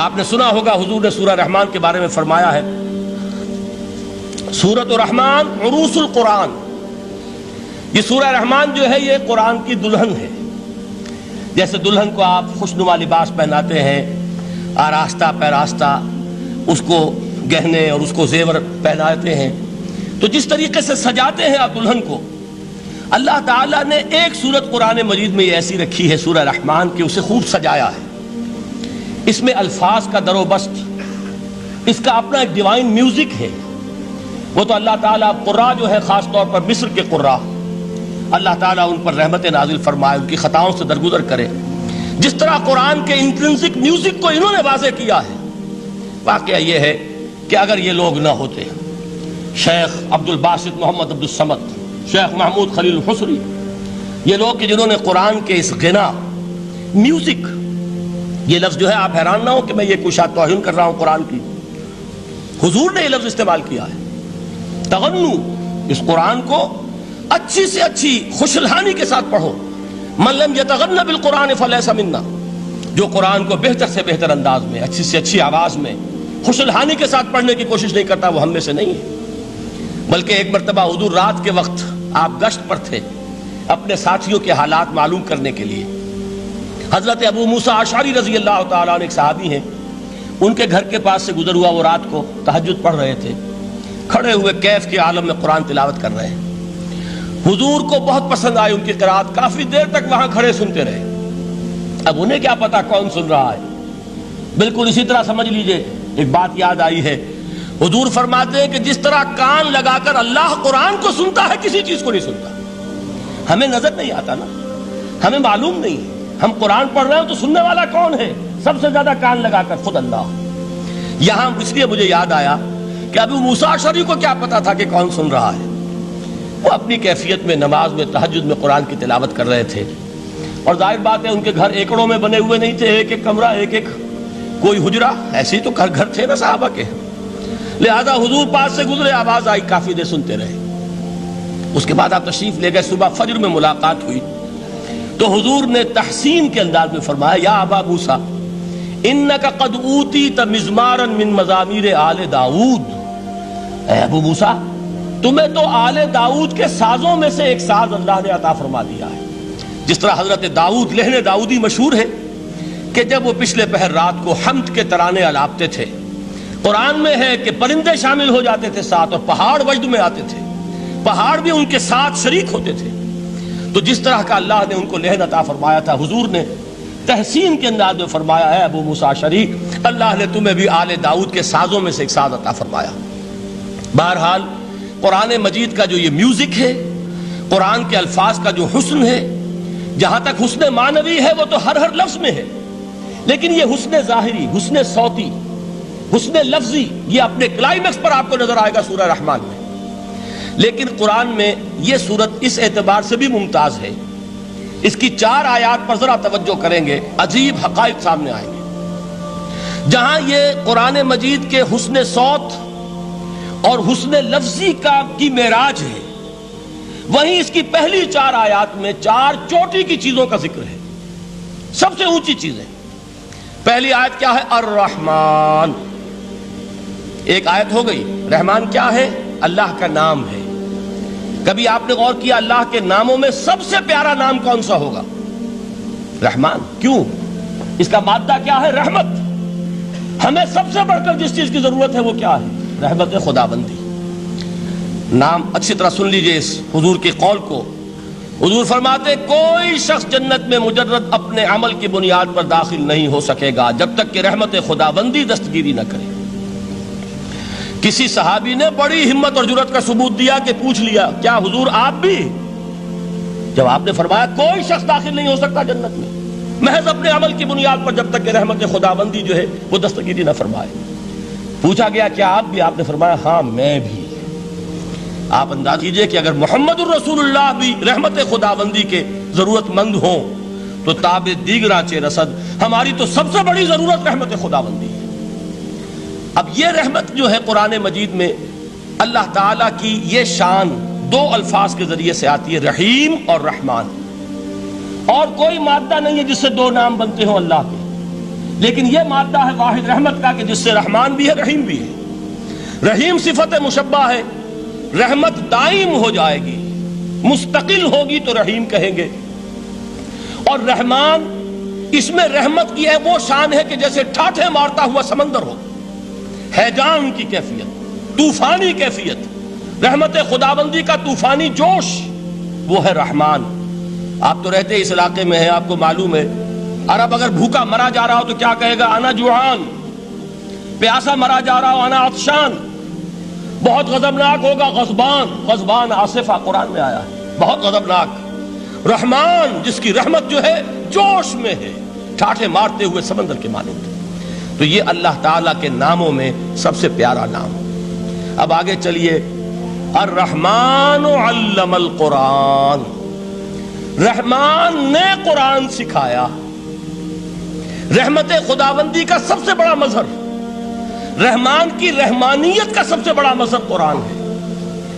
آپ نے سنا ہوگا حضور نے سورہ رحمان کے بارے میں فرمایا ہے، سورۃ الرحمان عروس القرآن، یہ سورہ رحمان جو ہے یہ قرآن کی دلہن ہے۔ جیسے دلہن کو آپ خوشنما لباس پہناتے ہیں، آراستہ پیراستہ اس کو گہنے اور اس کو زیور پہناتے ہیں، تو جس طریقے سے سجاتے ہیں آپ دلہن کو، اللہ تعالیٰ نے ایک سورت قرآن مجید میں یہ ایسی رکھی ہے سورہ رحمان کہ اسے خوب سجایا ہے۔ اس میں الفاظ کا در و بست، اس کا اپنا ایک ڈیوائن میوزک ہے۔ وہ تو اللہ تعالیٰ قراء جو ہے خاص طور پر مصر کے قراء، اللہ تعالیٰ ان پر رحمت نازل فرمائے، ان کی خطاؤں سے درگزر کرے۔ جس طرح قرآن کے انٹرنسک میوزک کو انہوں نے واضح کیا ہے، واقعہ یہ ہے کہ اگر یہ لوگ نہ ہوتے، شیخ عبد الباسط محمد عبد الصمد، شیخ محمود خلیل الحصری، یہ لوگ کہ جنہوں نے قرآن کے اس غنا میوزک، یہ لفظ جو ہے آپ حیران نہ ہو کہ میں یہ کوئی شاید توہین کر رہا ہوں قرآن کی، حضور نے یہ لفظ استعمال کیا ہے، تغنو، اس قرآن کو اچھی سے اچھی خوشلہانی کے ساتھ پڑھو۔ من لم یتغن بالقرآن فلیس منا، جو قرآن کو بہتر سے بہتر انداز میں، اچھی سے اچھی آواز میں، خوشلہانی کے ساتھ پڑھنے کی کوشش نہیں کرتا، وہ ہم میں سے نہیں ہے۔ بلکہ ایک مرتبہ حضور رات کے وقت آپ گشت پر تھے اپنے ساتھیوں کے حالات معلوم کرنے کے لیے۔ حضرت ابو موسیٰ اشعری رضی اللہ تعالیٰ عنہ ایک صحابی ہیں، ان کے گھر کے پاس سے گزر ہوا، وہ رات کو تہجد پڑھ رہے تھے، کھڑے ہوئے کیف کے عالم میں قرآن تلاوت کر رہے ہیں۔ حضور کو بہت پسند آئی ان کی قرات، کافی دیر تک وہاں کھڑے سنتے رہے۔ اب انہیں کیا پتا کون سن رہا ہے، بالکل اسی طرح سمجھ لیجئے ایک بات یاد آئی ہے، حضور فرماتے ہیں کہ جس طرح کان لگا کر اللہ قرآن کو سنتا ہے، کسی چیز کو نہیں سنتا۔ ہمیں نظر نہیں آتا نا، ہمیں معلوم نہیں ہے، ہم قرآن پڑھ رہے ہیں تو سننے والا کون ہے؟ سب سے زیادہ کان لگا کر خود اللہ۔ یہاں اس لیے مجھے یاد آیا کہ ابو موسیٰ اشعری کو کیا پتا تھا کہ کون سن رہا ہے؟ وہ اپنی کیفیت میں نماز میں تہجد میں قرآن کی تلاوت کر رہے تھے، اور ظاہر بات ہے ان کے گھر ایکڑوں میں بنے ہوئے نہیں تھے، ایک ایک کمرہ، ایک ایک کوئی حجرہ، ایسے ہی تو گھر تھے نا صحابہ کے، لہذا حضور پاس سے گزرے، آواز آئی، کافی دیر سنتے رہے۔ اس کے بعد آپ تشریف لے گئے، صبح فجر میں ملاقات ہوئی تو حضور نے تحسین کے انداز میں فرمایا، یا ابا موسیٰ انک قد اوتیت مزمارا من مزامیر آل داؤد، اے ابو موسیٰ تمہیں تو آل داؤد کے سازوں میں سے ایک ساز اللہ نے عطا فرما دیا ہے۔ جس طرح حضرت داؤد لہن داؤدی مشہور ہے کہ جب وہ پچھلے پہر رات کو حمد کے ترانے الاپتے تھے، قرآن میں ہے کہ پرندے شامل ہو جاتے تھے ساتھ، اور پہاڑ وجد میں آتے تھے، پہاڑ بھی ان کے ساتھ شریک ہوتے تھے۔ تو جس طرح کا اللہ نے ان کو لہن عطا فرمایا تھا، حضور نے تحسین کے انداز میں فرمایا ہے ابو موسیٰ اشعری، اللہ نے تمہیں بھی آل داؤد کے سازوں میں سے ایک ساز عطا فرمایا۔ بہرحال قرآن مجید کا جو یہ میوزک ہے، قرآن کے الفاظ کا جو حسن ہے، جہاں تک حسن معنوی ہے وہ تو ہر لفظ میں ہے، لیکن یہ حسن ظاہری، حسن صوتی، حسن لفظی، یہ اپنے کلائمیکس پر آپ کو نظر آئے گا سورہ رحمان میں۔ لیکن قرآن میں یہ سورت اس اعتبار سے بھی ممتاز ہے، اس کی 4 آیات پر ذرا توجہ کریں گے، عجیب حقائق سامنے آئیں گے۔ جہاں یہ قرآن مجید کے حسن صوت اور حسن لفظی کی معراج ہے، وہیں اس کی پہلی 4 آیات میں 4 چوٹی کی چیزوں کا ذکر ہے، سب سے اونچی چیزیں۔ پہلی آیت کیا ہے؟ الرحمن، ایک آیت ہو گئی۔ رحمان کیا ہے؟ اللہ کا نام ہے۔ کبھی آپ نے غور کیا اللہ کے ناموں میں سب سے پیارا نام کون سا ہوگا؟ رحمان۔ کیوں؟ اس کا مادہ کیا ہے؟ رحمت۔ ہمیں سب سے بڑھ کر جس چیز کی ضرورت ہے وہ کیا ہے؟ رحمت خداوندی۔ نام اچھی طرح سن لیجئے اس حضور کے قول کو۔ حضور فرماتے کوئی شخص جنت میں مجرد اپنے عمل کی بنیاد پر داخل نہیں ہو سکے گا جب تک کہ رحمت خداوندی دستگیری نہ کرے۔ کسی صحابی نے بڑی ہمت اور جرأت کا ثبوت دیا کہ پوچھ لیا، کیا حضور آپ بھی؟ جب آپ نے فرمایا کوئی شخص داخل نہیں ہو سکتا جنت میں محض اپنے عمل کی بنیاد پر جب تک کہ رحمت خداوندی جو ہے وہ دستگیری نہ فرمائے۔ پوچھا گیا کیا آپ بھی؟ آپ نے فرمایا ہاں میں بھی۔ آپ انداز کیجئے کہ اگر محمد الرسول اللہ بھی رحمت خداوندی کے ضرورت مند ہوں تو تاب دیگراں چے رسد، ہماری تو سب سے بڑی ضرورت رحمت خداوندی ہے۔ اب یہ رحمت جو ہے قرآن مجید میں اللہ تعالیٰ کی یہ شان 2 الفاظ کے ذریعے سے آتی ہے، رحیم اور رحمان، اور کوئی مادہ نہیں ہے جس سے 2 نام بنتے ہوں اللہ کے۔ لیکن یہ مادہ ہے واحد رحمت کا کہ جس سے رحمان بھی ہے رحیم بھی ہے۔ رحیم صفت مشبہ ہے، رحمت دائم ہو جائے گی، مستقل ہوگی تو رحیم کہیں گے، اور رحمان اس میں رحمت کی ہے وہ شان ہے کہ جیسے ٹھاٹھے مارتا ہوا سمندر ہو، ہیجان کی کیفیت، طوفانی کیفیت، رحمت خداوندی کا طوفانی جوش، وہ ہے رحمان۔ آپ تو رہتے اس علاقے میں ہیں، آپ کو معلوم ہے عرب اگر بھوکا مرا جا رہا ہو تو کیا کہے گا؟ انا جوعان۔ پیاسا مرا جا رہا ہو انا عطشان۔ بہت غضبناک ہوگا غضبان، غضبان آصفہ قرآن میں آیا ہے، بہت غضبناک۔ رحمان جس کی رحمت جو ہے جوش میں ہے، ٹھاٹھے مارتے ہوئے سمندر کے مانند۔ تو یہ اللہ تعالیٰ کے ناموں میں سب سے پیارا نام۔ اب آگے چلیے، الرحمن علم القرآن، رحمان نے قرآن سکھایا۔ رحمت خداوندی کا سب سے بڑا مظہر، رحمان کی رحمانیت کا سب سے بڑا مظہر قرآن ہے۔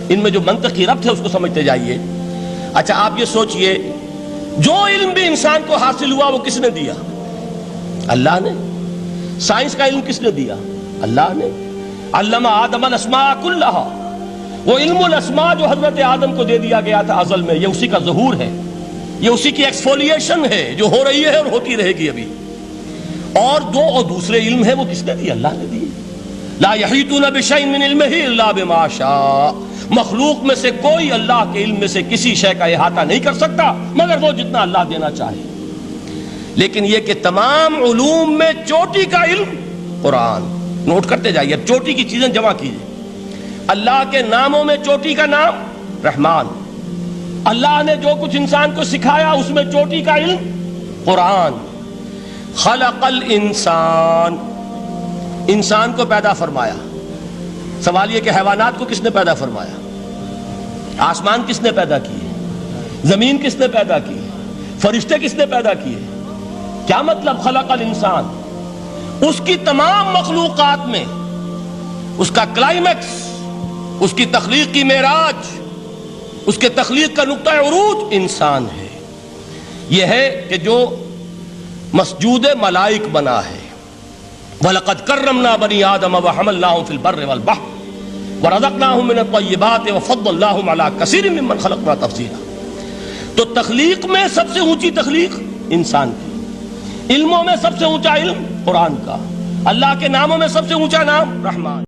ان میں جو منطقی ربط ہے اس کو سمجھتے جائیے۔ اچھا آپ یہ سوچئے، جو علم بھی انسان کو حاصل ہوا وہ کس نے دیا؟ اللہ نے۔ سائنس کا علم کس نے دیا؟ اللہ نے۔ علم آدم الاسماء کلہا، وہ علم الاسماء جو حضرت آدم کو دے دیا گیا تھا ازل میں، یہ اسی کا ظہور ہے، یہ اسی کی ایکسفولیشن ہے جو ہو رہی ہے اور ہوتی رہے گی ابھی۔ اور دوسرے علم ہے وہ کس نے دی؟ اللہ نے دی۔ لا یحیطون بشیء من علمہ الا بما شاء، مخلوق میں سے کوئی اللہ کے علم میں سے کسی شے کا احاطہ نہیں کر سکتا مگر وہ جتنا اللہ دینا چاہے۔ لیکن یہ کہ تمام علوم میں چوٹی کا علم قرآن، نوٹ کرتے جائیے، اب چوٹی کی چیزیں جمع کیجیے۔ اللہ کے ناموں میں چوٹی کا نام رحمان، اللہ نے جو کچھ انسان کو سکھایا اس میں چوٹی کا علم قرآن۔ خلق الانسان، انسان کو پیدا فرمایا۔ سوال یہ کہ حیوانات کو کس نے پیدا فرمایا؟ آسمان کس نے پیدا کیے؟ زمین کس نے پیدا کی؟ فرشتے کس نے پیدا کیے؟ کیا مطلب خلق الانسان؟ اس کی تمام مخلوقات میں اس کا کلائمیکس، اس کی تخلیق کی معراج، اس کے تخلیق کا نقطہ عروج انسان ہے۔ یہ ہے کہ جو مسجود ملائک بنا ہے۔ وَلَقَدْ كَرَّمْنَا بَنِي آدَمَ وَحَمَلْنَاهُمْ فِي الْبَرِّ وَالْبَحْرِ وَرَزَقْنَاهُمْ مِنَ الطَّيِّبَاتِ وَفَضَّلْنَاهُمْ عَلَى كَثِيرٍ مِّمَّنْ خَلَقْنَا تَفْضِيلًا۔ تو تخلیق میں سب سے اونچی تخلیق انسان کی، علموں میں سب سے اونچا علم قرآن کا، اللہ کے ناموں میں سب سے اونچا نام رحمان۔